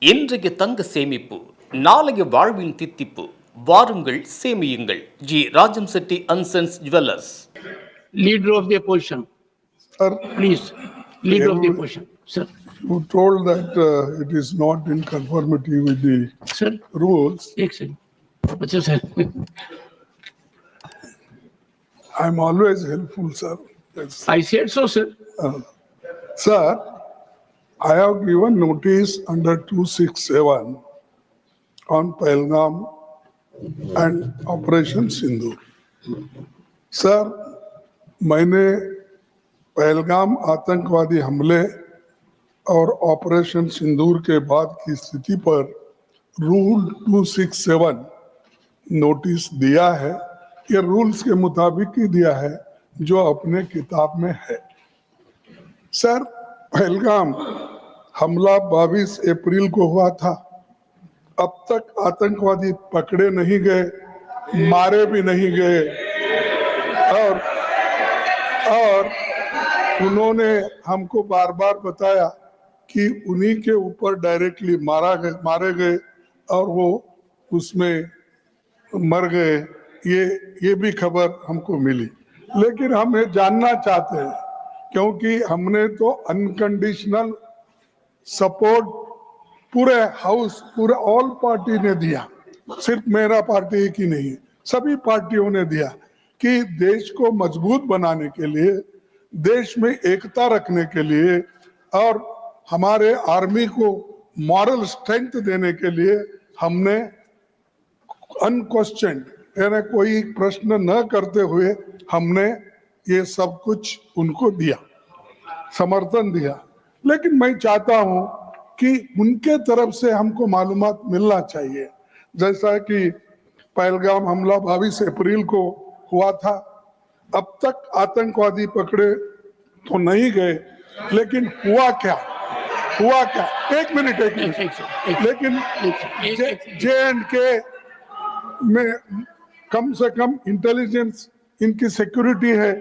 இன்றைய தங்க சேமிப்பு நாளைய வாழ்வின் தித்திப்பு. வாருங்கள் சேமியுங்கள். G Rajam Chetty and sons jewellers. Leader of the opposition, Sir, please. Leader of the opposition, sir. you told that it is not in conformity with the Sir, rules. excellent. अच्छा sir. I am always helpful, sir. Yes. I said so, sir. Sir, I have given notice under 267 on Pahalgam and Operation Sindoor. Sir, मैंने पहलगाम आतंकवादी हमले और operation Sindoor के बाद की स्थिति पर रूल 267 नोटिस दिया है। ये रूल्स के मुताबिक ही दिया है जो अपने किताब में है। सर, पहलगाम हमला 22 अप्रैल को हुआ था। अब तक आतंकवादी पकड़े नहीं गए, मारे भी नहीं गए और उन्होंने हमको बार बार बताया कि उन्हीं के ऊपर डायरेक्टली मारे गए और वो उसमें मर गए। ये भी खबर हमको मिली, लेकिन हम ये जानना चाहते हैं क्योंकि हमने तो अनकंडीशनल सपोर्ट पूरे हाउस, पूरे ऑल पार्टी ने दिया, सिर्फ मेरा पार्टी की नहीं, सभी पार्टियों ने दिया कि देश को मजबूत बनाने के लिए, देश में एकता रखने के लिए और हमारे आर्मी को मॉरल स्ट्रेंथ देने के लिए हमने अनक्वेश्चन्ड, यानी कोई प्रश्न न करते हुए हमने ये सब कुछ उनको दिया, समर्थन दिया। लेकिन मैं चाहता हूं कि उनके तरफ से हमको मालूमात मिलना चाहिए। जैसा कि पहलगाम हमला 22 अप्रैल को हुआ था, अब तक आतंकवादी पकड़े तो नहीं गए, लेकिन हुआ क्या? एक मिनट लेकिन JNK में कम से कम इंटेलिजेंस, इनकी सिक्योरिटी है,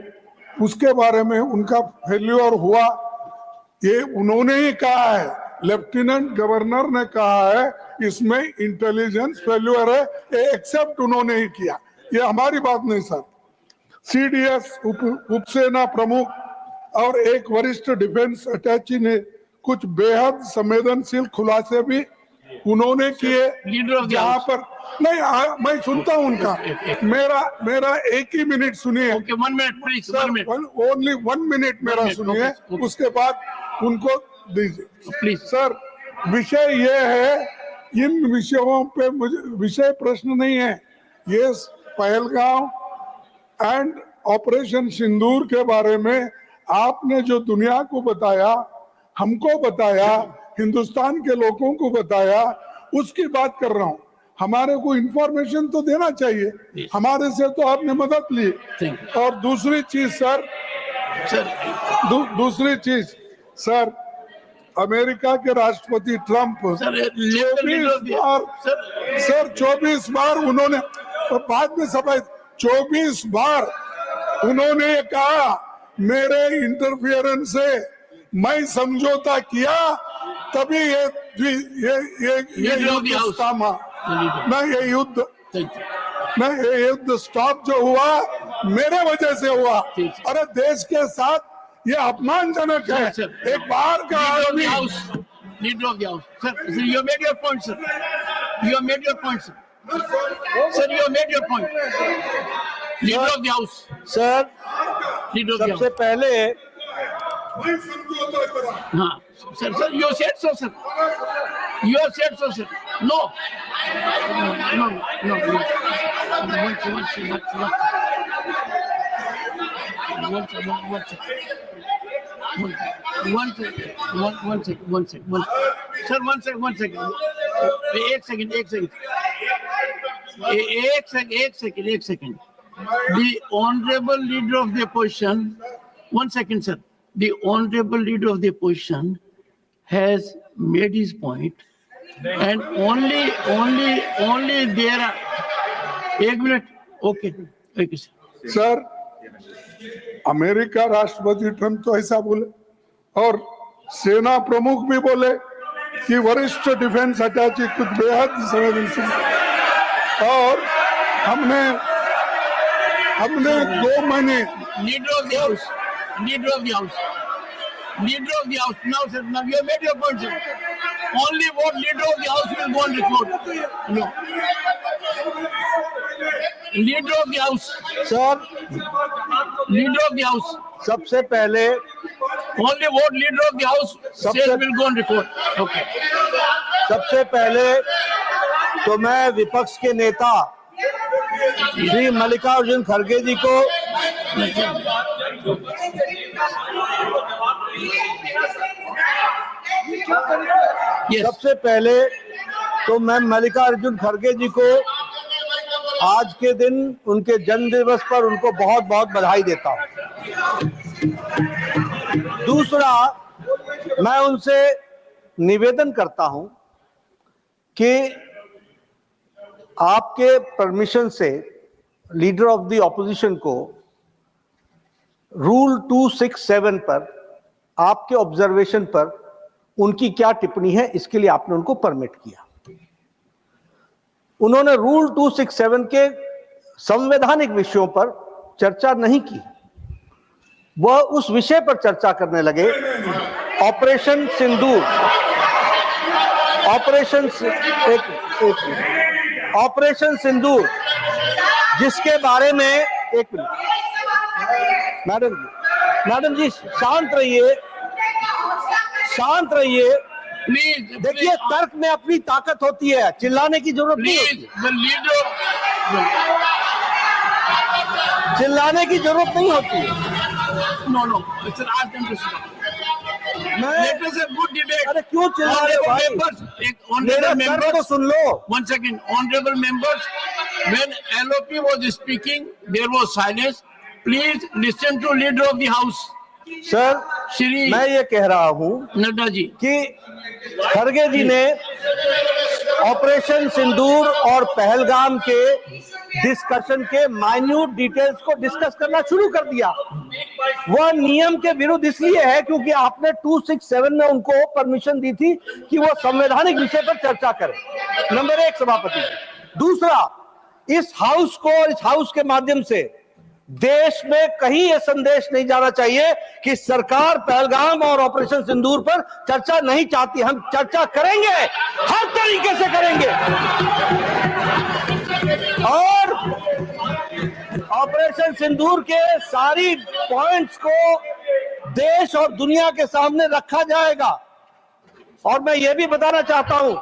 उसके बारे में उनका फेल्यूर हुआ, ये उन्होंने ही कहा है। लेफ्टिनेंट गवर्नर ने कहा है इसमें इंटेलिजेंस फेल्यूर है, ये एक्सेप्ट उन्होंने ही किया, ये हमारी बात नहीं सर। CDS उपसेना प्रमुख और एक वरिष्ठ डिफेंस अटैची ने कुछ बेहद संवेदनशील खुलासे भी उन्होंने किए, जहाँ पर नहीं मैं सुनता हूँ उनका, मेरा एक ही मिनट सुनिए। Okay, 1 minute, please. Sir, 1 minute. Only 1 minute मेरा सुनिए, okay. उसके बाद उनको दीजिए। प्लीज सर, विषय ये है, इन विषयों पे मुझे विषय प्रश्न नहीं है, ये पहलगाम एंड ऑपरेशन सिंदूर के बारे में आपने जो दुनिया को बताया, हमको बताया, हिंदुस्तान के लोगों को बताया, उसकी बात कर रहा हूँ। हमारे को इंफॉर्मेशन तो देना चाहिए, हमारे से तो आपने मदद ली। और दूसरी चीज सर, दूसरी चीज सर, अमेरिका के राष्ट्रपति ट्रंप 24 बार उन्होंने, बाद में सफाई, 24 बार उन्होंने कहा मेरे इंटरफियरेंस से मैं समझौता किया, तभी ये युद्ध थामा, नहीं ये युद्ध, नहीं ये युद्ध स्टॉप जो हुआ मेरे वजह से हुआ। अरे देश के साथ ये अपमानजनक है। एक बार का आदमी, leader of the house, sir, you made your point, sir. You made your point, sir. Sir, you made your point. Leader of the house. Sir, सबसे पहले हाँ sir, you said so, sir. You have said so, sir. No. One second. Sir, one second. एक second. The honorable leader of the opposition, 1 second, sir. The honorable leader of the opposition has made his point, and only there are. 1 minute. Okay, sir. Sir, America राष्ट्रपति Trump तो ऐसा बोले और सेना प्रमुख भी बोले कि वरिष्ठ डिफेंस अटैची कुछ बेहद संवेदनशील और हमने 2 महीने Leader of the House. Leader of the House. Leader of the House. Now, sir, now you have made your point, sir. Only what Leader of the House will go on record. No. Leader of the House. Sir, Leader of the House. सबसे पहले Only what Leader of the House says will go on record. Okay. सबसे पहले तो मैं विपक्ष के नेता श्री मल्लिकार्जुन खड़गे जी को Yes. सबसे पहले तो मैं मल्लिकार्जुन खड़गे जी को आज के दिन उनके जन्म दिवस पर उनको बहुत बहुत बधाई देता हूं। दूसरा, मैं उनसे निवेदन करता हूं कि आपके परमिशन से लीडर ऑफ द ऑपोजिशन को रूल 267 पर आपके ऑब्जर्वेशन पर उनकी क्या टिप्पणी है, इसके लिए आपने उनको परमिट किया। उन्होंने रूल 267 के संवैधानिक विषयों पर चर्चा नहीं की, वह उस विषय पर चर्चा करने लगे, ऑपरेशन सिंदूर, ऑपरेशन सिंदूर, जिसके बारे में एक मिनट मैडम जी शांत रहिए। Please. देखिए, तर्क में अपनी ताकत होती है, चिल्लाने की जरूरत नहीं Please. होती, The leader. चिल्लाने की जरूरत नहीं होती। No. It's an ask them to stop. Let us have good debate. अरे क्यों चिल्ला रहे हो भाई? Honorable मेरा members, तर्क तो सुन लो। 1 second. Honorable members, when LOP was speaking, there was silence. Please listen to Leader of the House, sir, Shri मैं ये कह रहा हूं Nadda ji. कि खड़गे जी ने ऑपरेशन सिंदूर और पहलगाम के डिस्कशन के माइन्यूट डिटेल्स को डिस्कस करना शुरू कर दिया। वह नियम के विरुद्ध इसलिए है क्योंकि आपने 267 में उनको परमिशन दी थी कि वो संवैधानिक विषय पर चर्चा करें। नंबर 1 सभापति। दूसरा, इस हाउस को और इस हाउस के माध्यम से देश में कहीं यह संदेश नहीं जाना चाहिए कि सरकार पहलगाम और ऑपरेशन सिंदूर पर चर्चा नहीं चाहती। हम चर्चा करेंगे, हर तरीके से करेंगे, और ऑपरेशन सिंदूर के सारी पॉइंट्स को देश और दुनिया के सामने रखा जाएगा। और मैं यह भी बताना चाहता हूं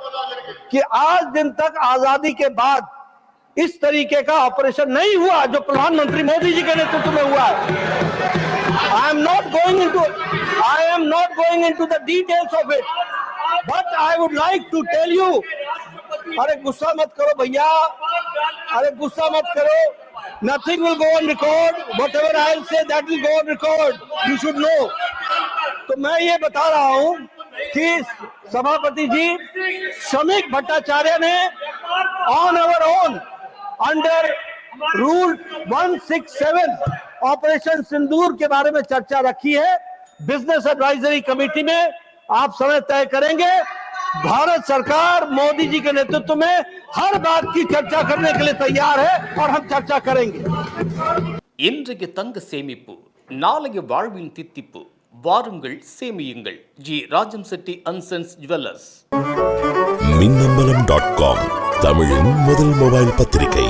कि आज दिन तक आजादी के बाद इस तरीके का ऑपरेशन नहीं हुआ जो प्रधानमंत्री मोदी जी के नेतृत्व में हुआ है। I am not going into the details of it, but I would like to tell you, अरे गुस्सा मत करो भैया, अरे गुस्सा मत करो, nothing will go on record, whatever I will say that will go on record, you should know। तो मैं ये बता रहा हूं कि सभापति जी श्रमिक भट्टाचार्य ने on our own under rule 167 operation Sindoor के बारे में चर्चा रखी है। बिजनेस एडवाइजरी कमेटी में आप समय तय करेंगे। भारत सरकार मोदी जी के नेतृत्व में हर बात की चर्चा करने के लिए तैयार है और हम चर्चा करेंगे। இன்றைய தங்க சேமிப்பு நாளைய வாழ்வின் தித்திப்பு. வாருங்கள் சேமியுங்கள். G Rajam Chetty and sons jewellers. மின்னம்பலம்.com தமிழின் முதல் மொபைல் பத்திரிகை.